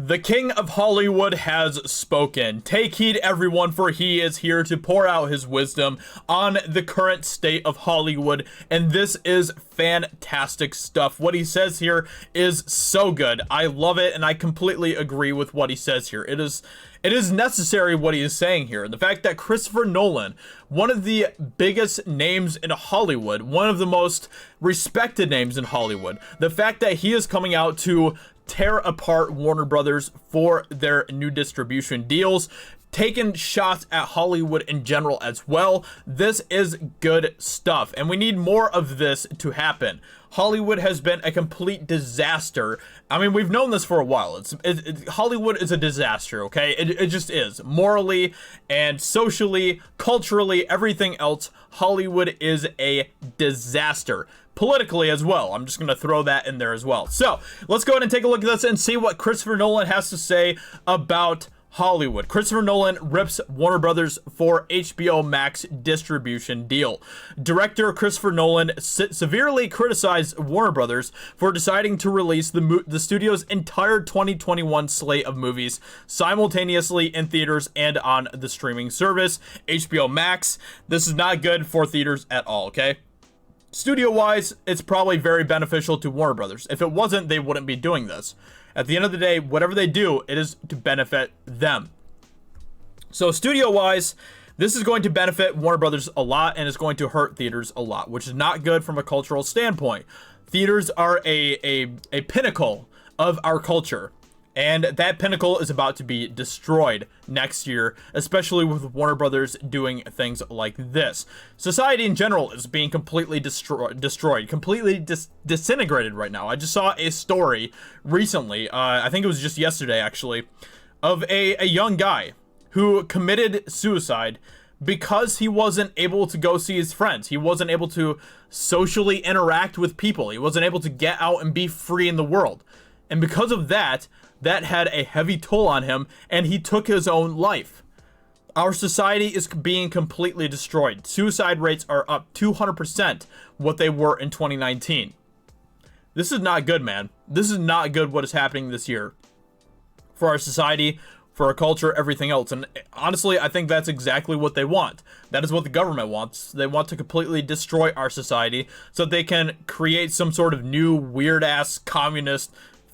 The King of Hollywood has spoken. Take heed, everyone, for he is here to pour out his wisdom on the current state of Hollywood, and this is fantastic stuff. What he says here is so good. I love it, and I completely agree with what he says here. It is necessary what he is saying here. The fact that Christopher Nolan, one of the biggest names in Hollywood, one of the most respected names in Hollywood, the fact that he is coming out to tear apart Warner Brothers for their new distribution deals, taking shots at Hollywood in general as well. This is good stuff, and we need more of this to happen. Hollywood has been a complete disaster. I mean, we've known this for a while. Hollywood is a disaster, okay? It just is. Morally and socially, culturally, everything else, Hollywood is a disaster. Politically as well. I'm just going to throw that in there as well. So let's go ahead and take a look at this and see what Christopher Nolan has to say about Hollywood. Christopher Nolan rips Warner Brothers for HBO Max distribution deal. Director Christopher Nolan severely criticized Warner Brothers for deciding to release the studio's entire 2021 slate of movies simultaneously in theaters and on the streaming service, HBO Max. This is not good for theaters at all, okay? Studio-wise, it's probably very beneficial to Warner Brothers. If it wasn't, they wouldn't be doing this. At the end of the day, whatever they do, it is to benefit them. So studio-wise, this is going to benefit Warner Brothers a lot, and it's going to hurt theaters a lot, which is not good from a cultural standpoint. Theaters are a pinnacle of our culture, and that pinnacle is about to be destroyed next year, especially with Warner Brothers doing things like this. Society in general is being completely destroyed, completely disintegrated right now. I just saw a story recently, I think it was just yesterday actually, of a young guy who committed suicide because he wasn't able to go see his friends. He wasn't able to socially interact with people. He wasn't able to get out and be free in the world. And because of that, that had a heavy toll on him, and he took his own life. Our society is being completely destroyed. Suicide rates are up 200% what they were in 2019. This is not good, man. This is not good what is happening this year for our society, for our culture, everything else. And honestly, I think that's exactly what they want. That is what the government wants. They want to completely destroy our society so they can create some sort of new weird-ass communist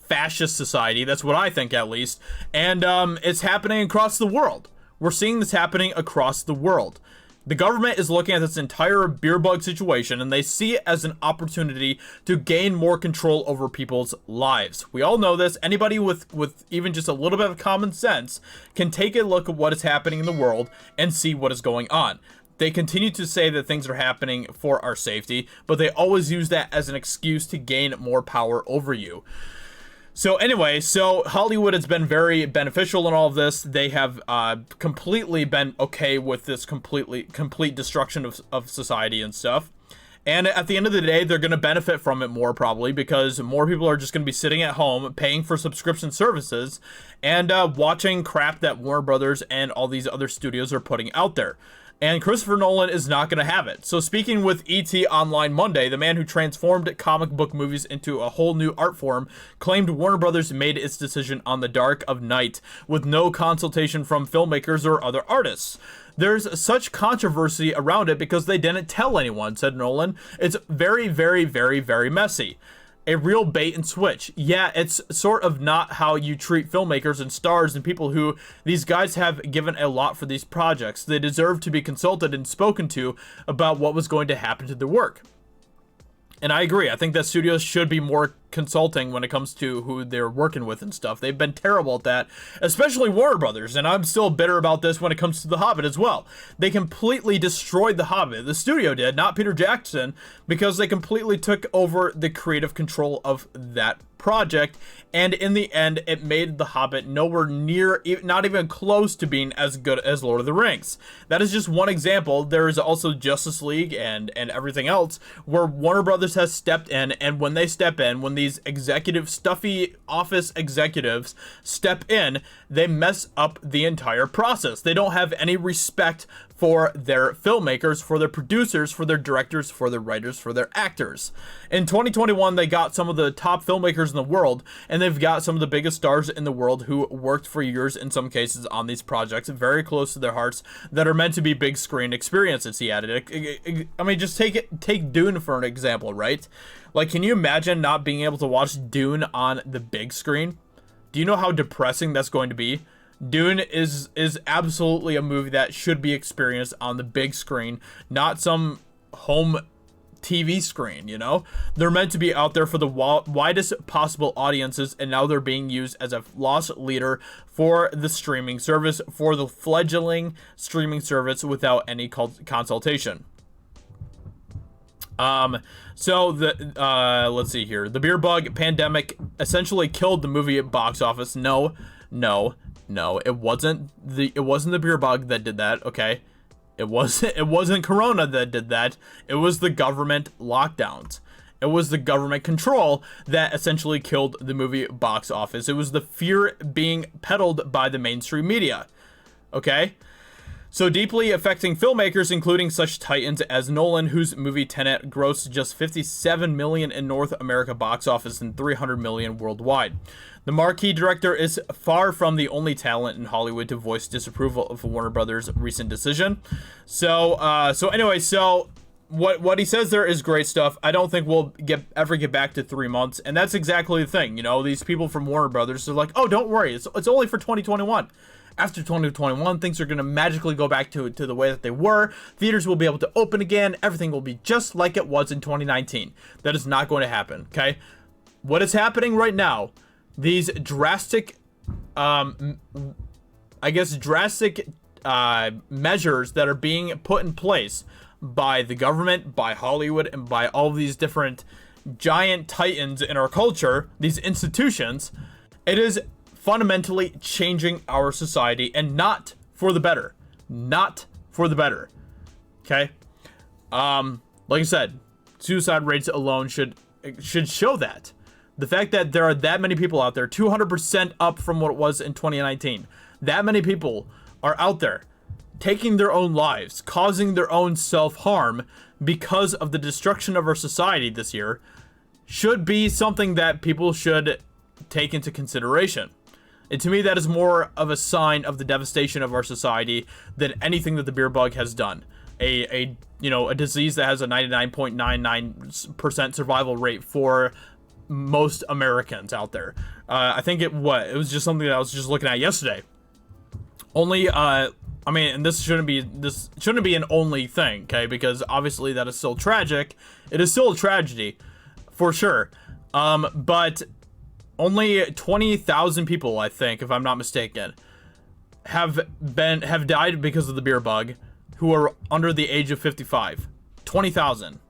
fascist society. That's what I think, at least. And it's happening across the world. We're seeing this happening across the world. The government is looking at this entire beer bug situation, and they see it as an opportunity to gain more control over people's lives. We all know this. Anybody with even just a little bit of common sense can take a look at what is happening in the world and see what is going on. They continue to say that things are happening for our safety, but they always use that as an excuse to gain more power over you. So anyway, so Hollywood has been very beneficial in all of this. They have completely been okay with this complete destruction of society and stuff. And at the end of the day, they're going to benefit from it more probably because more people are just going to be sitting at home paying for subscription services and watching crap that Warner Brothers and all these other studios are putting out there. And Christopher Nolan is not going to have it. So speaking with ET Online Monday, the man who transformed comic book movies into a whole new art form claimed Warner Brothers made its decision on the dark of night with no consultation from filmmakers or other artists. There's such controversy around it because they didn't tell anyone, said Nolan. It's very, very, very, very messy. A real bait and switch. Yeah, it's sort of not how you treat filmmakers and stars and people who these guys have given a lot for these projects. They deserve to be consulted and spoken to about what was going to happen to their work. And I agree. I think that studios should be more consulting when it comes to who they're working with and stuff. They've been terrible at that, especially Warner Brothers. And I'm still bitter about this when it comes to The Hobbit as well. They completely destroyed The Hobbit. The studio did, not Peter Jackson, because they completely took over the creative control of that project, and in the end it made The Hobbit nowhere near, not even close to being as good as Lord of the Rings. That is just one example. There is also Justice League and everything else where Warner Brothers has stepped in, and when they step in, when these stuffy office executives step in, they mess up the entire process. They don't have any respect for their filmmakers, for their producers, for their directors, for their writers, for their actors. In 2021, they got some of the top filmmakers in the world, and they've got some of the biggest stars in the world who worked for years, in some cases, on these projects, very close to their hearts, that are meant to be big screen experiences, he added. I mean, just take Dune for an example, right? Like, can you imagine not being able to watch Dune on the big screen? Do you know how depressing that's going to be? Dune is absolutely a movie that should be experienced on the big screen, not some home TV screen, you know? They're meant to be out there for the widest possible audiences, and now they're being used as a loss leader for the streaming service, for the fledgling streaming service without any consultation. So let's see here. The beer bug pandemic essentially killed the movie at box office. No, it wasn't the beer bug that did that, okay? It wasn't Corona that did that. It was the government lockdowns. It was the government control that essentially killed the movie box office. It was the fear being peddled by the mainstream media, okay? So deeply affecting filmmakers, including such titans as Nolan, whose movie Tenet grossed just $57 million in North America box office and $300 million worldwide. The marquee director is far from the only talent in Hollywood to voice disapproval of Warner Brothers' recent decision. So what he says there is great stuff. I don't think we'll ever get back to 3 months, and that's exactly the thing. You know, these people from Warner Brothers are like, oh, don't worry, it's only for 2021. After 2021, things are going to magically go back to the way that they were. Theaters will be able to open again. Everything will be just like it was in 2019. That is not going to happen, okay? What is happening right now, these drastic, measures that are being put in place by the government, by Hollywood, and by all of these different giant titans in our culture, these institutions, it is fundamentally changing our society, and not for the better. Not for the better. Okay? Like I said, suicide rates alone should show that. The fact that there are that many people out there, 200% up from what it was in 2019. That many people are out there taking their own lives, causing their own self-harm because of the destruction of our society this year, should be something that people should take into consideration. And to me, that is more of a sign of the devastation of our society than anything that the beer bug has done. A disease that has a 99.99% survival rate for most Americans out there. I think it was just something that I was just looking at yesterday. And this shouldn't be an only thing, okay? Because obviously that is still tragic. It is still a tragedy, for sure. But only 20,000 people, I think, if I'm not mistaken, have died because of the beer bug, who are under the age of 55. 20,000.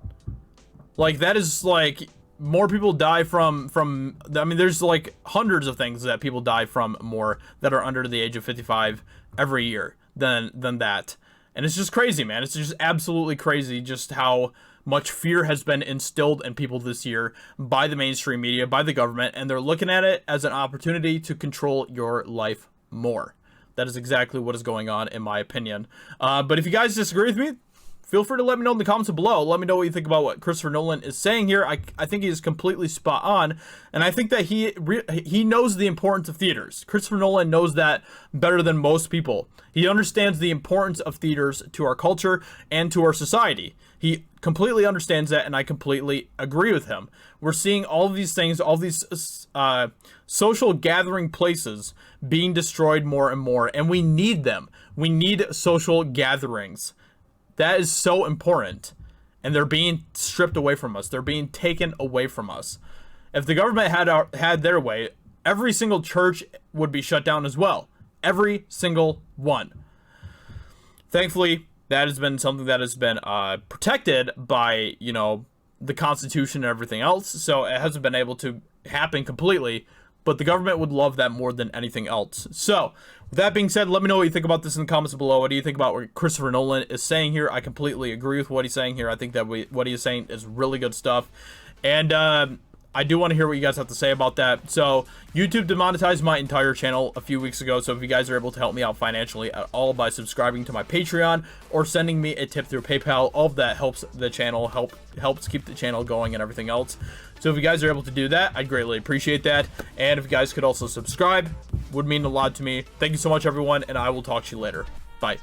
Like, that is like more people die from I mean, there's like hundreds of things that people die from more that are under the age of 55 every year than that. And it's just crazy, man. It's just absolutely crazy just how much fear has been instilled in people this year by the mainstream media, by the government, and they're looking at it as an opportunity to control your life more. That is exactly what is going on, in my opinion. But if you guys disagree with me, feel free to let me know in the comments below. Let me know what you think about what Christopher Nolan is saying here. I think he is completely spot on, and I think that he knows the importance of theaters. Christopher Nolan knows that better than most people. He understands the importance of theaters to our culture and to our society. He completely understands that, and I completely agree with him. We're seeing all of these things, all these social gathering places being destroyed more and more, and we need them. We need social gatherings. That is so important, and they're being stripped away from us. They're being taken away from us. If the government had their way, every single church would be shut down as well. Every single one. Thankfully, that has been something that has been protected by, the Constitution and everything else, so it hasn't been able to happen completely, but the government would love that more than anything else. So, with that being said, let me know what you think about this in the comments below. What do you think about what Christopher Nolan is saying here? I completely agree with what he's saying here. I think that what he is saying is really good stuff. And I do want to hear what you guys have to say about that. So YouTube demonetized my entire channel a few weeks ago, so if you guys are able to help me out financially at all by subscribing to my Patreon or sending me a tip through PayPal, all of that helps the channel, helps keep the channel going and everything else. So if you guys are able to do that, I'd greatly appreciate that. And if you guys could also subscribe, would mean a lot to me. Thank you so much, everyone, and I will talk to you later. Bye.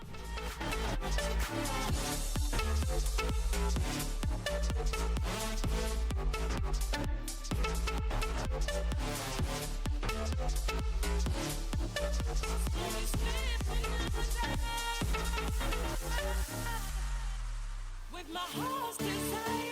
With my heart's desire.